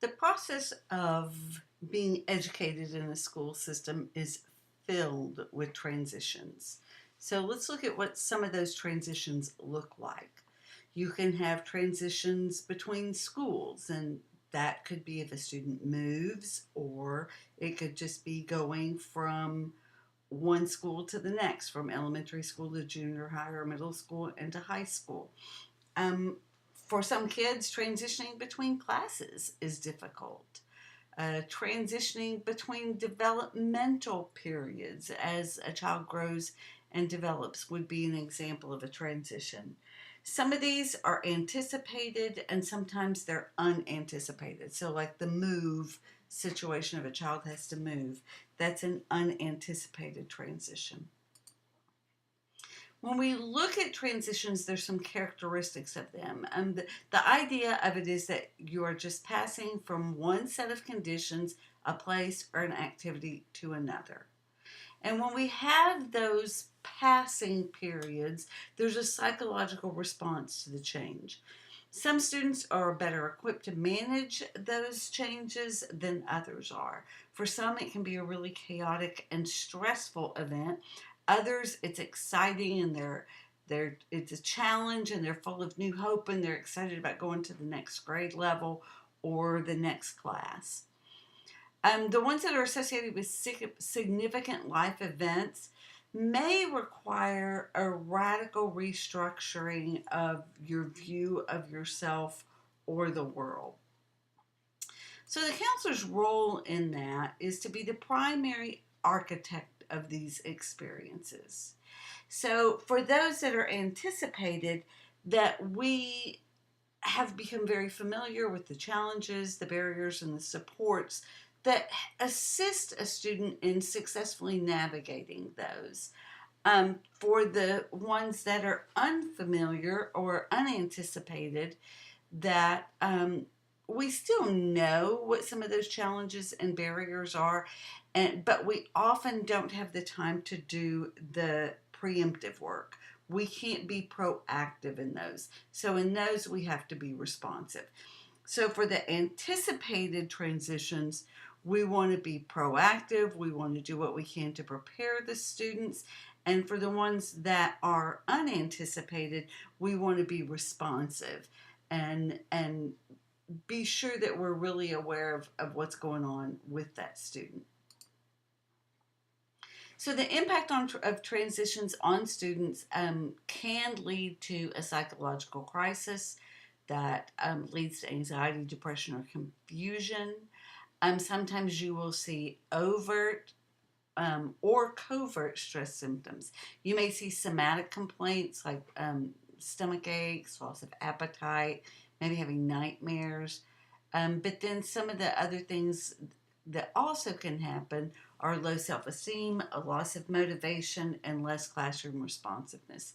The process of being educated in a school system is filled with transitions. So let's look at what some of those transitions look like. You can have transitions between schools, and that could be if a student moves, or it could just be going from one school to the next, from elementary school to junior high or middle school into high school. Um, for some kids, transitioning between classes is difficult. Transitioning between developmental periods as a child grows and develops would be an example of a transition. Some of these are anticipated and sometimes they're unanticipated. So, like the move situation, if a child has to move, that's an unanticipated transition. When we look at transitions, there's some characteristics of them. The idea of it is that you are just passing from one set of conditions, a place, or an activity to another. And when we have those passing periods, there's a psychological response to the change. Some students are better equipped to manage those changes than others are. For some, it can be a really chaotic and stressful event. Others, it's exciting and it's a challenge and they're full of new hope and they're excited about going to the next grade level or the next class. The ones that are associated with significant life events may require a radical restructuring of your view of yourself or the world. So, the counselor's role in that is to be the primary architect of these experiences. So, for those that are anticipated, that we have become very familiar with the challenges, the barriers, and the supports that assist a student in successfully navigating those. For the ones that are unfamiliar or unanticipated, that we still know what some of those challenges and barriers are, but we often don't have the time to do the preemptive work. We can't be proactive in those. So in those, we have to be responsive. So for the anticipated transitions, we want to be proactive. We want to do what we can to prepare the students. And for the ones that are unanticipated, we want to be responsive and be sure that we're really aware of what's going on with that student. So the impact of transitions on students can lead to a psychological crisis that leads to anxiety, depression, or confusion. Sometimes you will see overt or covert stress symptoms. You may see somatic complaints like stomach aches, loss of appetite, maybe having nightmares. But then some of the other things that also can happen are low self-esteem, a loss of motivation, and less classroom responsiveness.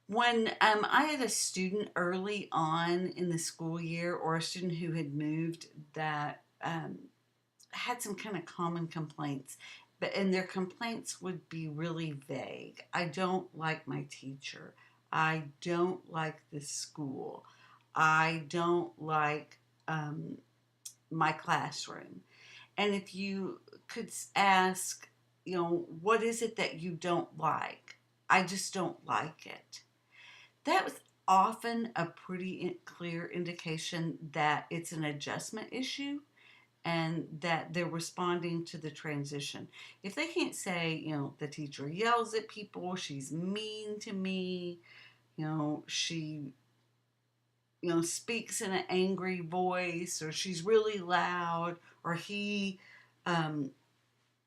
When I had a student early on in the school year, or a student who had moved that had some kind of common complaints, and their complaints would be really vague. I don't like my teacher. I don't like the school. I don't like my classroom. And if you could ask, what is it that you don't like? I just don't like it. That was often a pretty clear indication that it's an adjustment issue and that they're responding to the transition. If they can't say, the teacher yells at people, she's mean to me, she speaks in an angry voice, or she's really loud, or he um,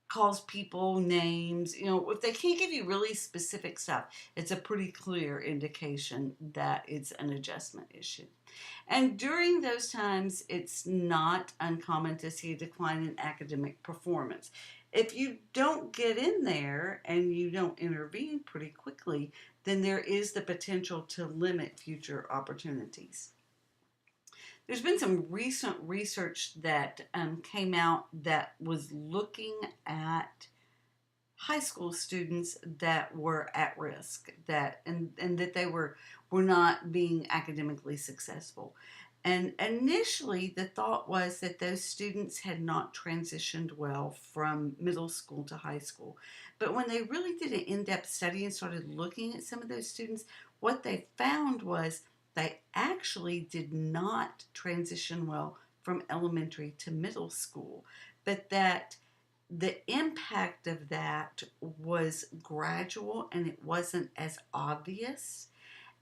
calls people names. If they can't give you really specific stuff, it's a pretty clear indication that it's an adjustment issue. And during those times, it's not uncommon to see a decline in academic performance. If you don't get in there and you don't intervene pretty quickly, then there is the potential to limit future opportunities. There's been some recent research that came out that was looking at high school students that were at risk, and that they were not being academically successful. And initially, the thought was that those students had not transitioned well from middle school to high school. But when they really did an in depth study and started looking at some of those students, what they found was they actually did not transition well from elementary to middle school, but that the impact of that was gradual and it wasn't as obvious.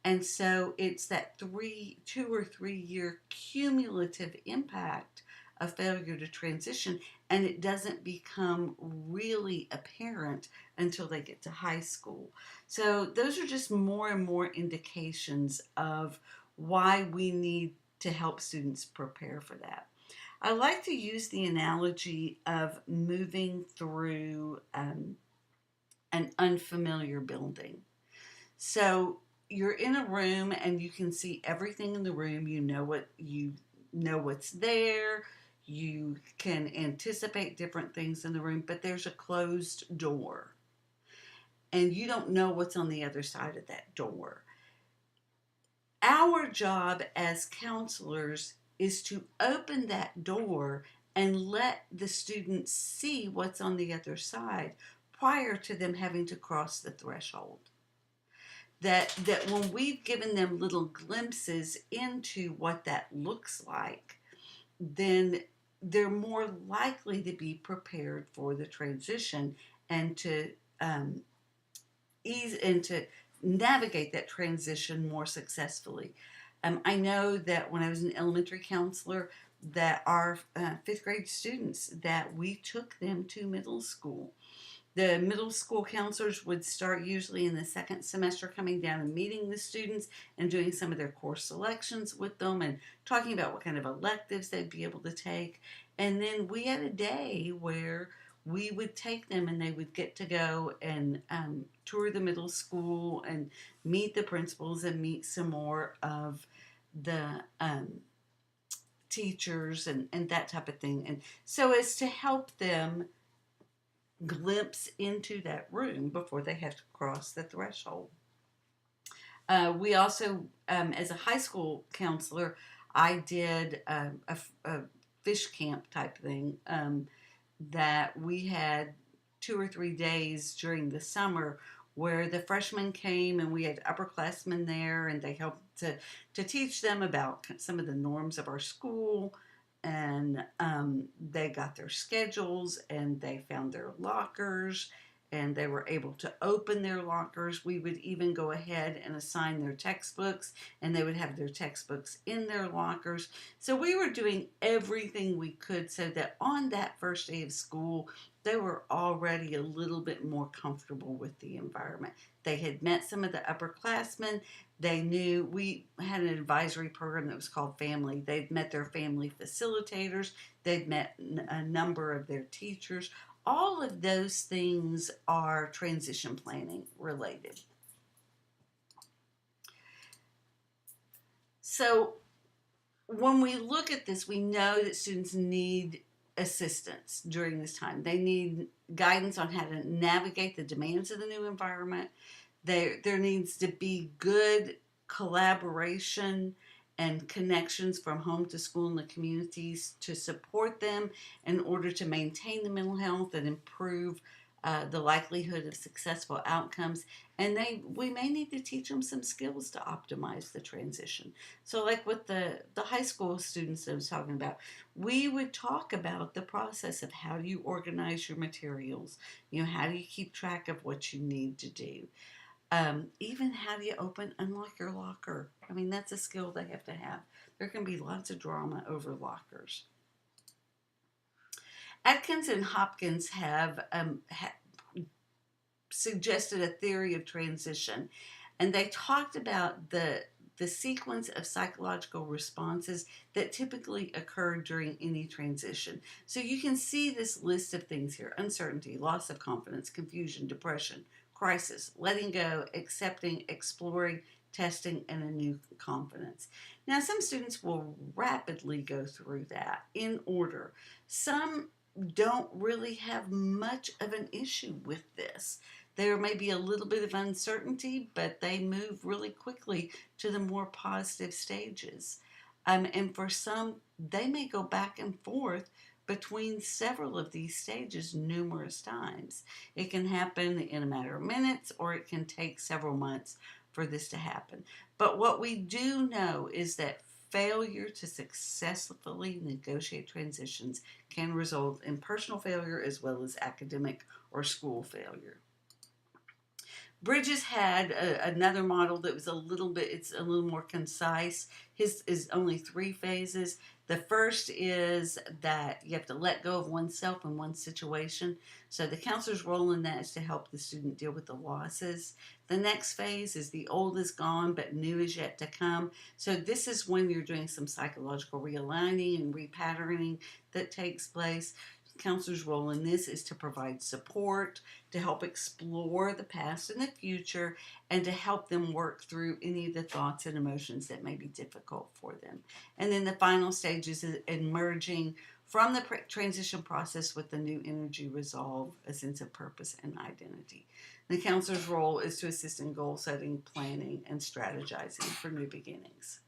And so it's that 2 or 3 year cumulative impact of failure to transition, and it doesn't become really apparent until they get to high school. So those are just more and more indications of why we need to help students prepare for that. I like to use the analogy of moving through an unfamiliar building. So you're in a room and you can see everything in the room. You know what's there. You can anticipate different things in the room, but there's a closed door and you don't know what's on the other side of that door. Our job as counselors is to open that door and let the students see what's on the other side prior to them having to cross the threshold. That when we've given them little glimpses into what that looks like, then they're more likely to be prepared for the transition and to ease and to navigate that transition more successfully. I know that when I was an elementary counselor, that our fifth grade students, that we took them to middle school. The middle school counselors would start usually in the second semester coming down and meeting the students and doing some of their course selections with them and talking about what kind of electives they'd be able to take. And then we had a day where we would take them and they would get to go and tour the middle school and meet the principals and meet some more of the teachers and that type of thing. And so as to help them glimpse into that room before they have to cross the threshold. We also, as a high school counselor, I did a fish camp type thing that we had 2 or 3 days during the summer where the freshmen came and we had upperclassmen there and they helped to teach them about some of the norms of our school, and they got their schedules and they found their lockers and they were able to open their lockers. We would even go ahead and assign their textbooks and they would have their textbooks in their lockers. So we were doing everything we could so that on that first day of school, they were already a little bit more comfortable with the environment. They had met some of the upperclassmen. They knew we had an advisory program that was called Family. They'd met their family facilitators. They'd met a number of their teachers. All of those things are transition planning related. So when we look at this, we know that students need assistance during this time. They need guidance on how to navigate the demands of the new environment. There needs to be good collaboration and connections from home to school and the communities to support them in order to maintain the mental health and improve the likelihood of successful outcomes. And we may need to teach them some skills to optimize the transition. So like with the high school students that I was talking about, we would talk about the process of how do you organize your materials, how do you keep track of what you need to do. Even how do you unlock your locker? I mean, that's a skill they have to have. There can be lots of drama over lockers. Atkins and Hopkins have suggested a theory of transition, and they talked about the sequence of psychological responses that typically occur during any transition. So you can see this list of things here: uncertainty, loss of confidence, confusion, depression, crisis, letting go, accepting, exploring, testing, and a new confidence. Now, some students will rapidly go through that in order. Some don't really have much of an issue with this. There may be a little bit of uncertainty, but they move really quickly to the more positive stages. And for some, they may go back and forth between several of these stages numerous times. It can happen in a matter of minutes, or it can take several months for this to happen. But what we do know is that failure to successfully negotiate transitions can result in personal failure as well as academic or school failure. Bridges had another model that was it's a little more concise. His is only 3 phases. The first is that you have to let go of oneself in one situation. So the counselor's role in that is to help the student deal with the losses. The next phase is the old is gone, but new is yet to come. So this is when you're doing some psychological realigning and repatterning that takes place. Counselor's role in this is to provide support, to help explore the past and the future, and to help them work through any of the thoughts and emotions that may be difficult for them. And then the final stage is emerging from the transition process with the new energy, resolve, a sense of purpose and identity. The counselor's role is to assist in goal setting, planning, and strategizing for new beginnings.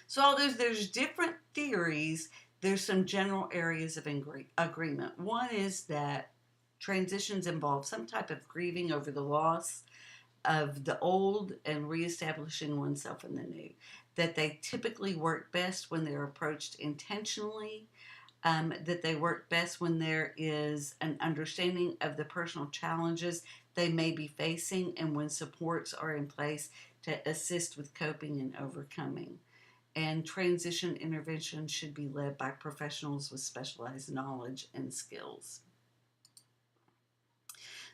So although there's different theories, there's some general areas of agreement. One is that transitions involve some type of grieving over the loss of the old and reestablishing oneself in the new. That they typically work best when they're approached intentionally, that they work best when there is an understanding of the personal challenges they may be facing and when supports are in place to assist with coping and overcoming. And transition intervention should be led by professionals with specialized knowledge and skills.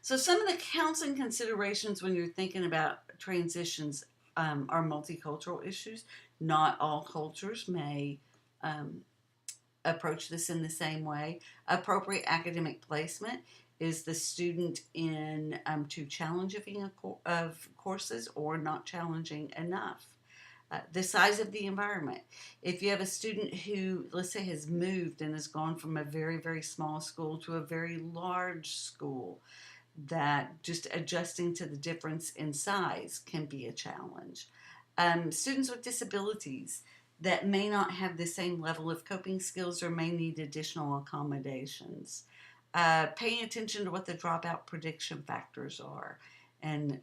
So some of the counseling considerations when you're thinking about transitions are multicultural issues. Not all cultures may approach this in the same way. Appropriate academic placement is the student in too challenging of courses or not challenging enough. The size of the environment. If you have a student who, let's say, has moved and has gone from a very, very small school to a very large school, that just adjusting to the difference in size can be a challenge. Students with disabilities that may not have the same level of coping skills or may need additional accommodations. Paying attention to what the dropout prediction factors are and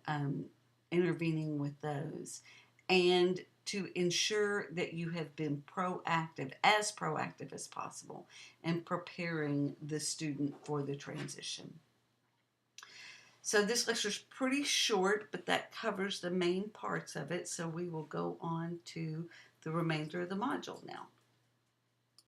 intervening with those. And to ensure that you have been proactive as possible, in preparing the student for the transition. So this lecture is pretty short, but that covers the main parts of it. So we will go on to the remainder of the module now.